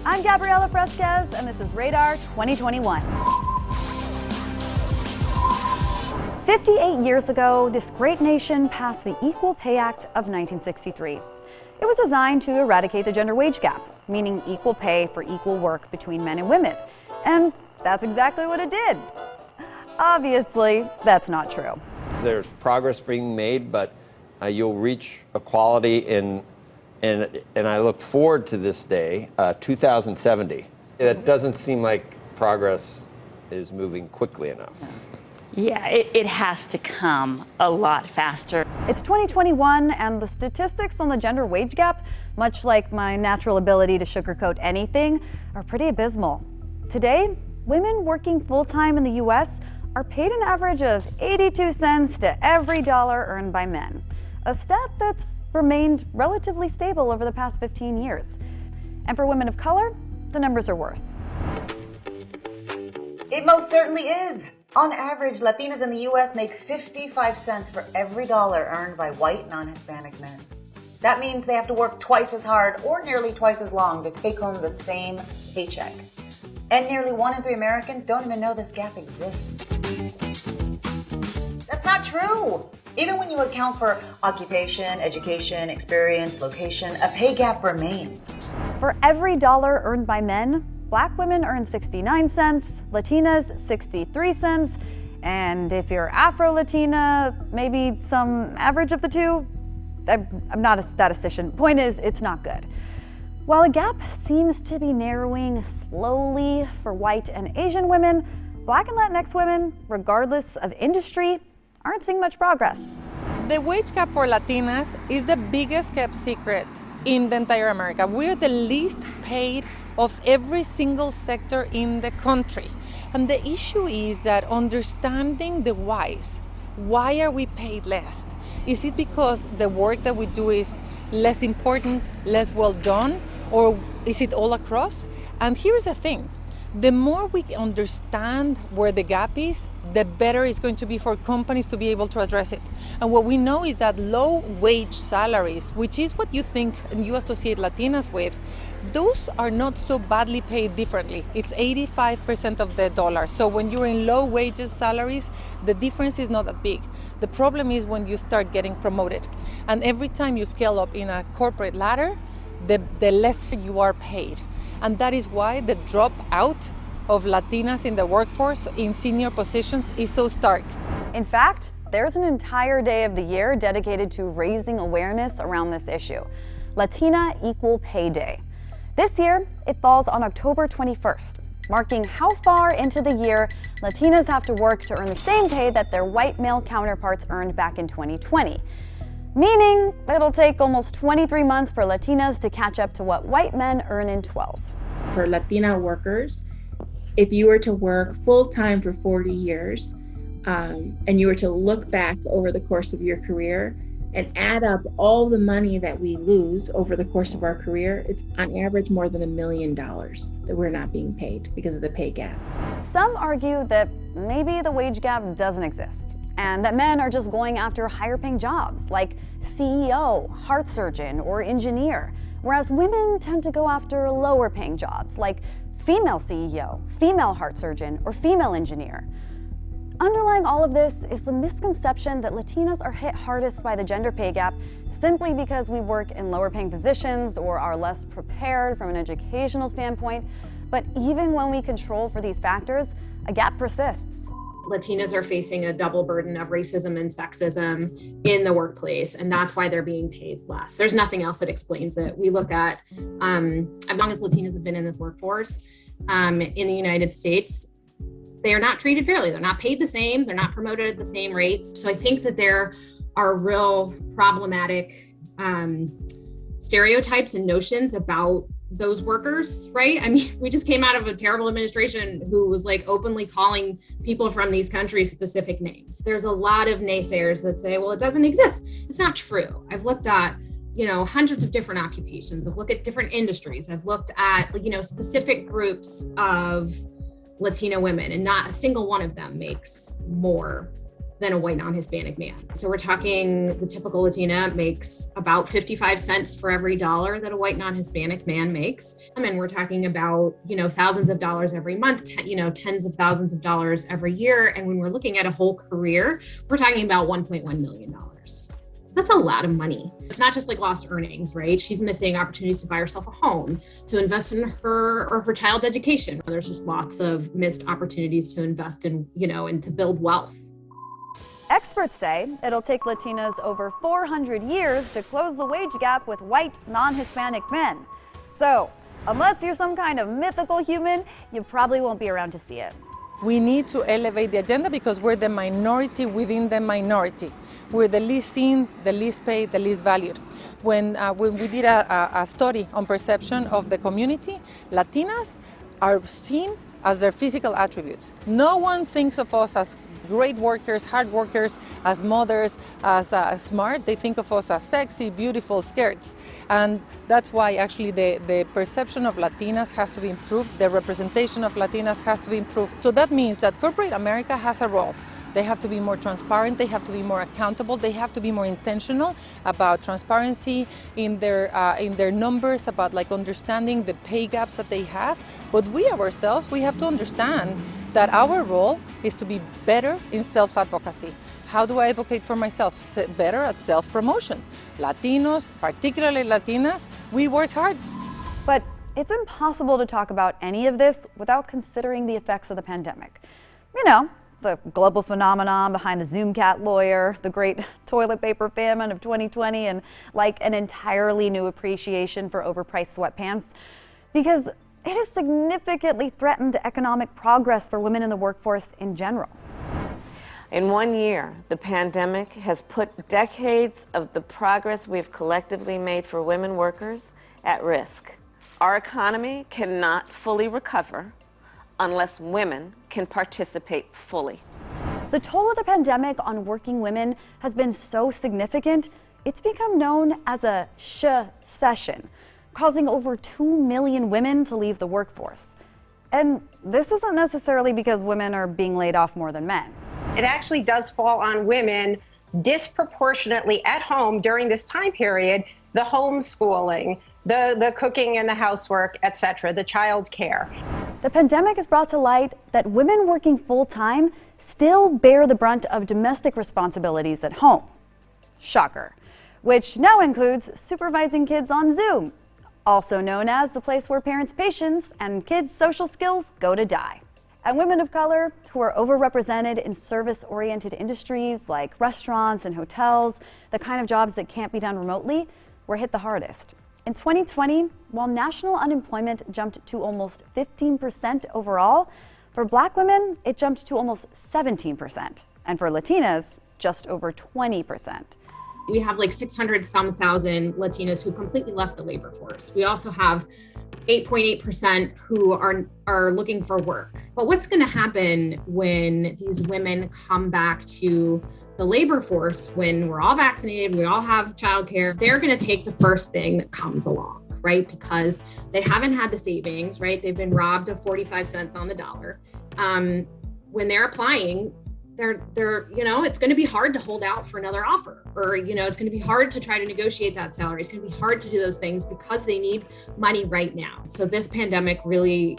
I'm Gabriela Fresquez, and this is Radar 2021. 58 years ago, this great nation passed the Equal Pay Act of 1963. It was designed to eradicate the gender wage gap, meaning equal pay for equal work between men and women. And that's exactly what it did. Obviously, that's not true. There's progress being made, but you'll reach equality and I look forward to this day, 2070. It doesn't seem like progress is moving quickly enough. Yeah, it has to come a lot faster. It's 2021, and the statistics on the gender wage gap, much like my natural ability to sugarcoat anything, are pretty abysmal. Today, women working full-time in the U.S. are paid an average of 82 cents to every dollar earned by men, a stat that's remained relatively stable over the past 15 years. And for women of color, the numbers are worse. It most certainly is. On average, Latinas in the U.S. make 55 cents for every dollar earned by white non-Hispanic men. That means they have to work twice as hard or nearly twice as long to take home the same paycheck. And nearly 1 in 3 Americans don't even know this gap exists. That's not true. Even when you account for occupation, education, experience, location, a pay gap remains. For every dollar earned by men, Black women earn 69 cents, Latinas 63 cents, and if you're Afro-Latina, maybe some average of the two. I'm not a statistician. Point is, it's not good. While the gap seems to be narrowing slowly for white and Asian women, Black and Latinx women, regardless of industry, aren't seeing much progress. The wage gap for Latinas is the biggest kept secret in the entire America. We're the least paid of every single sector in the country. And the issue is that understanding the whys. Why are we paid less? Is it because the work that we do is less important, less well done, or is it all across? And here's the thing. The more we understand where the gap is, the better it's going to be for companies to be able to address it. And what we know is that low wage salaries, which is what you think and you associate Latinas with, those are not so badly paid differently. It's 85% of the dollar. So when you're in low wages salaries, the difference is not that big. The problem is when you start getting promoted. And every time you scale up in a corporate ladder, the less you are paid. And that is why the dropout of Latinas in the workforce in senior positions is so stark. In fact, there's an entire day of the year dedicated to raising awareness around this issue, Latina Equal Pay Day. This year, it falls on October 21st, marking how far into the year Latinas have to work to earn the same pay that their white male counterparts earned back in 2020. Meaning it'll take almost 23 months for Latinas to catch up to what white men earn in 12. For Latina workers, if you were to work full-time for 40 years, and you were to look back over the course of your career and add up all the money that we lose over the course of our career, it's on average more than $1 million that we're not being paid because of the pay gap. Some argue that maybe the wage gap doesn't exist, and that men are just going after higher paying jobs like CEO, heart surgeon, or engineer, whereas women tend to go after lower paying jobs like female CEO, female heart surgeon, or female engineer. Underlying all of this is the misconception that Latinas are hit hardest by the gender pay gap simply because we work in lower paying positions or are less prepared from an educational standpoint. But even when we control for these factors, a gap persists. Latinas are facing a double burden of racism and sexism in the workplace, and that's why they're being paid less. There's nothing else that explains it. We look at, as long as Latinas have been in this workforce in the United States, they are not treated fairly. They're not paid the same. They're not promoted at the same rates. So I think that there are real problematic stereotypes and notions about those workers, right? I mean, we just came out of a terrible administration who was like openly calling people from these countries specific names. There's a lot of naysayers that say, well, it doesn't exist. It's not true. I've looked at, hundreds of different occupations. I've looked at different industries. I've looked at, specific groups of Latina women, and not a single one of them makes more than a white non-Hispanic man. So we're talking the typical Latina makes about 55 cents for every dollar that a white non-Hispanic man makes. And we're talking about, thousands of dollars every month, tens of thousands of dollars every year. And when we're looking at a whole career, we're talking about $1.1 million. That's a lot of money. It's not just like lost earnings, right? She's missing opportunities to buy herself a home, to invest in her or her child's education. There's just lots of missed opportunities to invest in, and to build wealth. Experts say it'll take Latinas over 400 years to close the wage gap with white, non-Hispanic men. So, unless you're some kind of mythical human, you probably won't be around to see it. We need to elevate the agenda because we're the minority within the minority. We're the least seen, the least paid, the least valued. When we did a study on perception of the community, Latinas are seen as their physical attributes. No one thinks of us as great workers, hard workers, as mothers, as smart. They think of us as sexy, beautiful skirts. And that's why actually the perception of Latinas has to be improved. The representation of Latinas has to be improved. So that means that corporate America has a role. They have to be more transparent, they have to be more accountable, they have to be more intentional about transparency in their numbers, about understanding the pay gaps that they have. But we ourselves, we have to understand that our role is to be better in self-advocacy. How do I advocate for myself? Better at self-promotion. Latinos, particularly Latinas, we work hard. But it's impossible to talk about any of this without considering the effects of the pandemic. The global phenomenon behind the Zoom cat lawyer, the great toilet paper famine of 2020, and an entirely new appreciation for overpriced sweatpants, because it has significantly threatened economic progress for women in the workforce in general. In 1 year, the pandemic has put decades of the progress we've collectively made for women workers at risk. Our economy cannot fully recover unless women can participate fully. The toll of the pandemic on working women has been so significant, it's become known as a sh-cession, causing over 2 million women to leave the workforce. And this isn't necessarily because women are being laid off more than men. It actually does fall on women disproportionately at home during this time period, the homeschooling, the cooking and the housework, etc., the child care. The pandemic has brought to light that women working full-time still bear the brunt of domestic responsibilities at home. Shocker. Which now includes supervising kids on Zoom, also known as the place where parents' patience and kids' social skills go to die. And women of color who are overrepresented in service-oriented industries like restaurants and hotels, the kind of jobs that can't be done remotely, were hit the hardest. In 2020, while national unemployment jumped to almost 15% overall, for Black women, it jumped to almost 17%, and for Latinas, just over 20%. We have 600-some thousand Latinas who've completely left the labor force. We also have 8.8% who are looking for work. But what's going to happen when these women come back to the labor force, when we're all vaccinated, we all have childcare? They're going to take the first thing that comes along, right? Because they haven't had the savings, right? They've been robbed of 45 cents on the dollar. When they're applying, they're it's going to be hard to hold out for another offer, or, it's going to be hard to try to negotiate that salary. It's going to be hard to do those things because they need money right now. So this pandemic really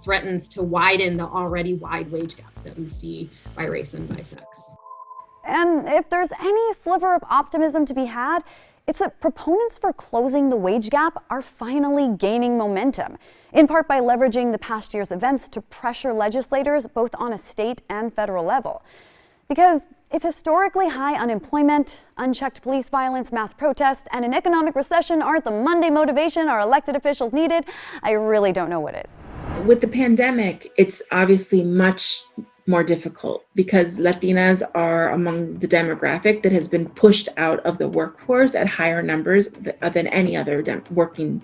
threatens to widen the already wide wage gaps that we see by race and by sex. And if there's any sliver of optimism to be had, it's that proponents for closing the wage gap are finally gaining momentum, in part by leveraging the past year's events to pressure legislators both on a state and federal level. Because if historically high unemployment, unchecked police violence, mass protests, and an economic recession aren't the Monday motivation our elected officials needed, I really don't know what is. With the pandemic, it's obviously much more difficult because Latinas are among the demographic that has been pushed out of the workforce at higher numbers than any other working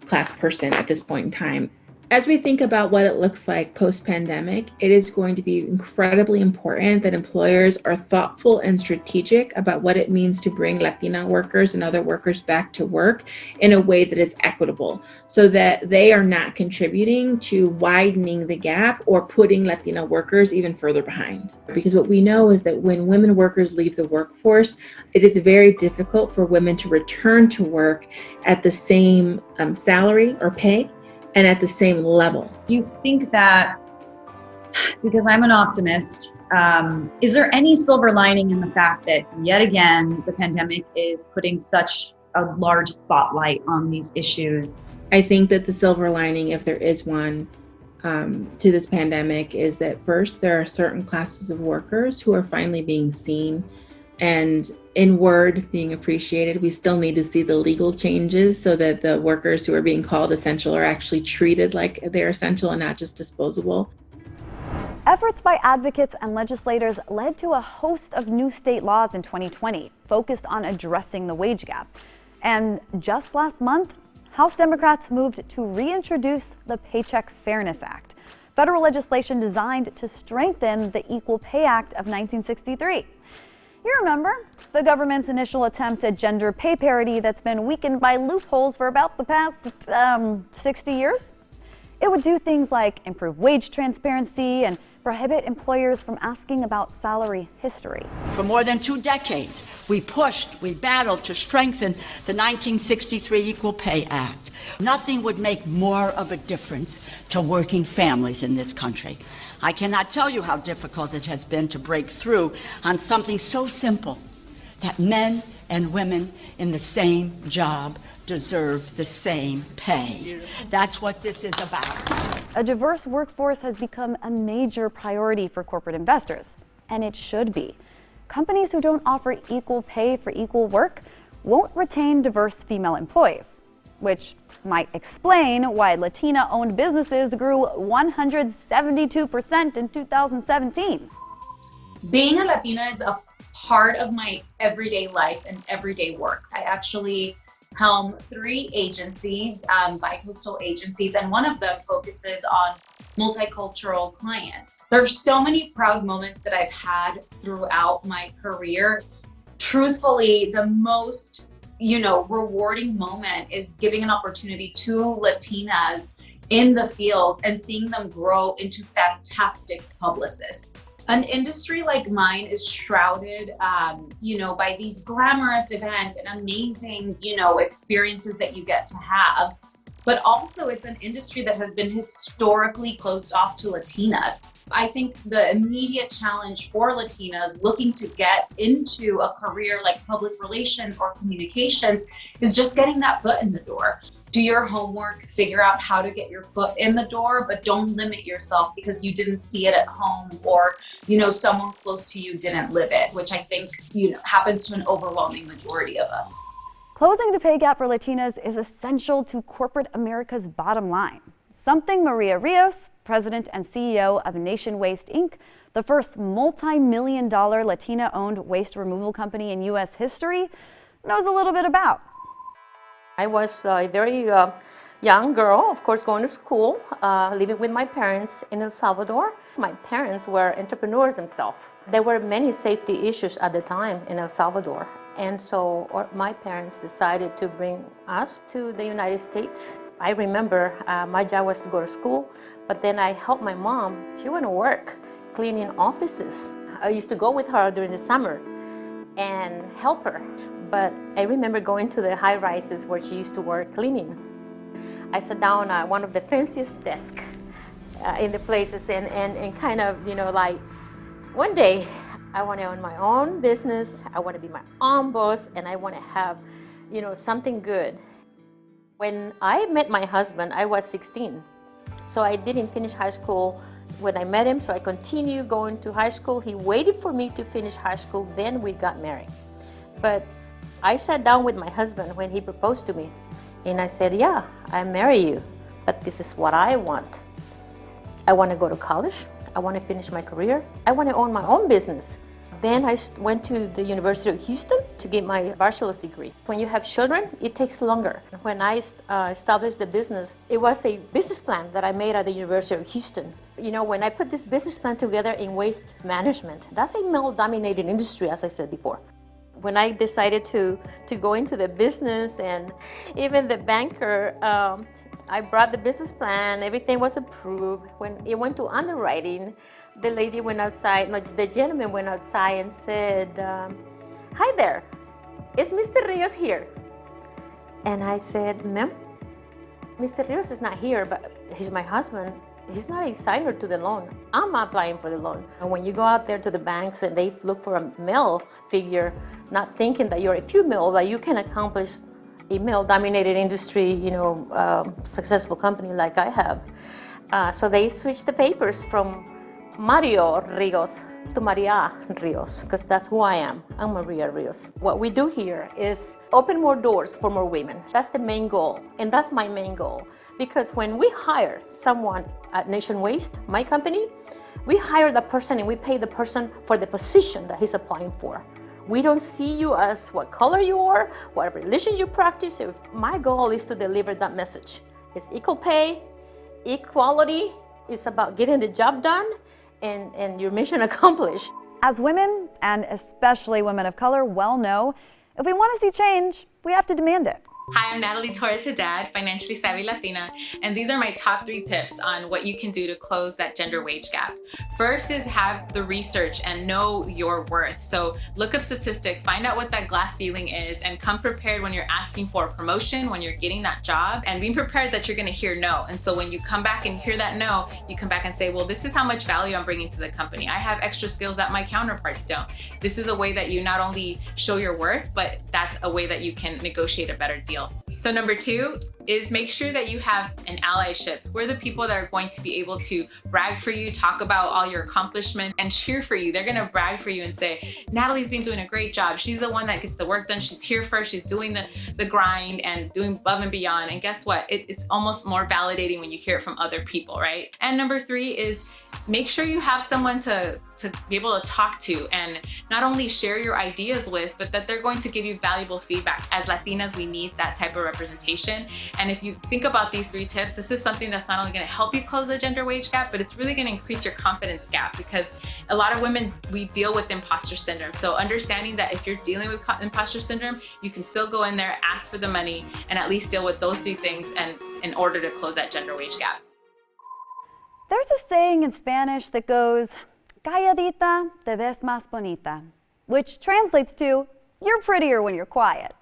class person at this point in time. As we think about what it looks like post-pandemic, it is going to be incredibly important that employers are thoughtful and strategic about what it means to bring Latina workers and other workers back to work in a way that is equitable, so that they are not contributing to widening the gap or putting Latina workers even further behind. Because what we know is that when women workers leave the workforce, it is very difficult for women to return to work at the same salary or pay and at the same level. Do you think that, because I'm an optimist, is there any silver lining in the fact that yet again, the pandemic is putting such a large spotlight on these issues? I think that the silver lining, if there is one, to this pandemic is that first, there are certain classes of workers who are finally being seen and in word being appreciated. We still need to see the legal changes so that the workers who are being called essential are actually treated like they're essential and not just disposable. Efforts by advocates and legislators led to a host of new state laws in 2020 focused on addressing the wage gap. And just last month, House Democrats moved to reintroduce the Paycheck Fairness Act, federal legislation designed to strengthen the Equal Pay Act of 1963. You remember the government's initial attempt at gender pay parity that's been weakened by loopholes for about the past 60 years? It would do things like improve wage transparency and prohibit employers from asking about salary history. For more than 2 decades, we battled to strengthen the 1963 Equal Pay Act. Nothing would make more of a difference to working families in this country. I cannot tell you how difficult it has been to break through on something so simple, that men and women in the same job deserve the same pay. That's what this is about. A diverse workforce has become a major priority for corporate investors, and it should be. Companies who don't offer equal pay for equal work won't retain diverse female employees, which might explain why Latina-owned businesses grew 172% in 2017. Being a Latina is a part of my everyday life and everyday work. I actually helm 3 agencies, bi-coastal agencies, and one of them focuses on multicultural clients. There's so many proud moments that I've had throughout my career. Truthfully, the most rewarding moment is giving an opportunity to Latinas in the field and seeing them grow into fantastic publicists. An industry like mine is shrouded, by these glamorous events and amazing, experiences that you get to have. But also it's an industry that has been historically closed off to Latinas. I think the immediate challenge for Latinas looking to get into a career like public relations or communications is just getting that foot in the door. Do your homework, figure out how to get your foot in the door, but don't limit yourself because you didn't see it at home or, someone close to you didn't live it, which I think, happens to an overwhelming majority of us. Closing the pay gap for Latinas is essential to corporate America's bottom line, something Maria Rios, president and CEO of Nation Waste, Inc., the first multi-million-dollar Latina-owned waste removal company in U.S. history, knows a little bit about. I was a very young girl, of course, going to school, living with my parents in El Salvador. My parents were entrepreneurs themselves. There were many safety issues at the time in El Salvador. And so my parents decided to bring us to the United States. I remember my job was to go to school, but then I helped my mom. She went to work cleaning offices. I used to go with her during the summer and help her. But I remember going to the high rises where she used to work cleaning. I sat down at one of the fanciest desks in the places and kind of, one day, I want to own my own business, I want to be my own boss, and I want to have, something good. When I met my husband, I was 16. So I didn't finish high school when I met him, so I continued going to high school. He waited for me to finish high school, then we got married. But I sat down with my husband when he proposed to me, and I said, yeah, I marry you, but this is what I want. I want to go to college. I want to finish my career. I want to own my own business. Then I went to the University of Houston to get my bachelor's degree. When you have children, it takes longer. When I established the business, it was a business plan that I made at the University of Houston. You know, when I put this business plan together in waste management, that's a male-dominated industry, as I said before. When I decided to go into the business, and even the banker, I brought the business plan, everything was approved. When it went to underwriting, the lady went outside, no, the gentleman went outside and said, hi there, is Mr. Rios here? And I said, ma'am, Mr. Rios is not here, but he's my husband. He's not a signer to the loan. I'm applying for the loan. And when you go out there to the banks and they look for a male figure, not thinking that you're a female, that you can accomplish a male-dominated industry, you know, successful company like I have. So they switched the papers from Mario Rios to Maria Rios, because that's who I am. I'm Maria Rios. What we do here is open more doors for more women. That's the main goal, and that's my main goal. Because when we hire someone at Nation Waste, my company, we hire the person and we pay the person for the position that he's applying for. We don't see you as what color you are, what religion you practice. My goal is to deliver that message. It's equal pay, equality. It's about getting the job done and your mission accomplished. As women, and especially women of color, well know, if we want to see change, we have to demand it. Hi, I'm Natalie Torres, Haddad, financially savvy Latina, and these are my top 3 tips on what you can do to close that gender wage gap. First is have the research and know your worth. So look up statistics, find out what that glass ceiling is, and come prepared when you're asking for a promotion, when you're getting that job, and be prepared that you're gonna hear no. And so when you come back and hear that no, you come back and say, well, this is how much value I'm bringing to the company. I have extra skills that my counterparts don't. This is a way that you not only show your worth, but that's a way that you can negotiate a better deal. So number 2 is make sure that you have an allyship. We're the people that are going to be able to brag for you, talk about all your accomplishments, and cheer for you. They're gonna brag for you and say, Natalie's been doing a great job. She's the one that gets the work done. She's here first. She's doing the grind and doing above and beyond. And guess what? It's almost more validating when you hear it from other people, right? And number 3 is make sure you have someone to be able to talk to and not only share your ideas with, but that they're going to give you valuable feedback. As Latinas, we need that type of representation. And if you think about these 3 tips, this is something that's not only gonna help you close the gender wage gap, but it's really gonna increase your confidence gap, because a lot of women, we deal with imposter syndrome. So understanding that if you're dealing with imposter syndrome, you can still go in there, ask for the money, and at least deal with those 3 things and in order to close that gender wage gap. There's a saying in Spanish that goes, calladita te ves más bonita, which translates to, you're prettier when you're quiet.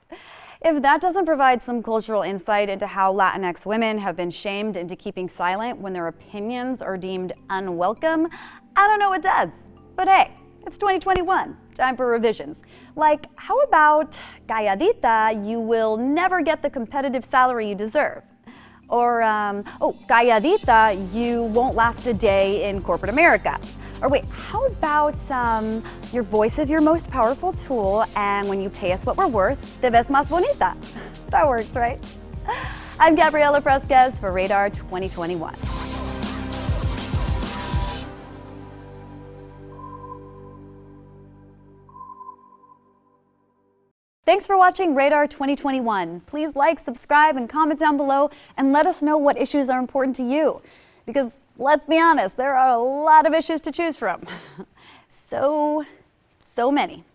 If that doesn't provide some cultural insight into how Latinx women have been shamed into keeping silent when their opinions are deemed unwelcome, I don't know what does. But hey, it's 2021, time for revisions. Like, how about, calladita, you will never get the competitive salary you deserve? Or, calladita, you won't last a day in corporate America. Or wait, how about your voice is your most powerful tool, and when you pay us what we're worth, te ves más bonita. That works, right? I'm Gabriela Fresquez for Radar 2021. Thanks for watching Radar 2021. Please like, subscribe, and comment down below, and let us know what issues are important to you. Because let's be honest, there are a lot of issues to choose from. So many.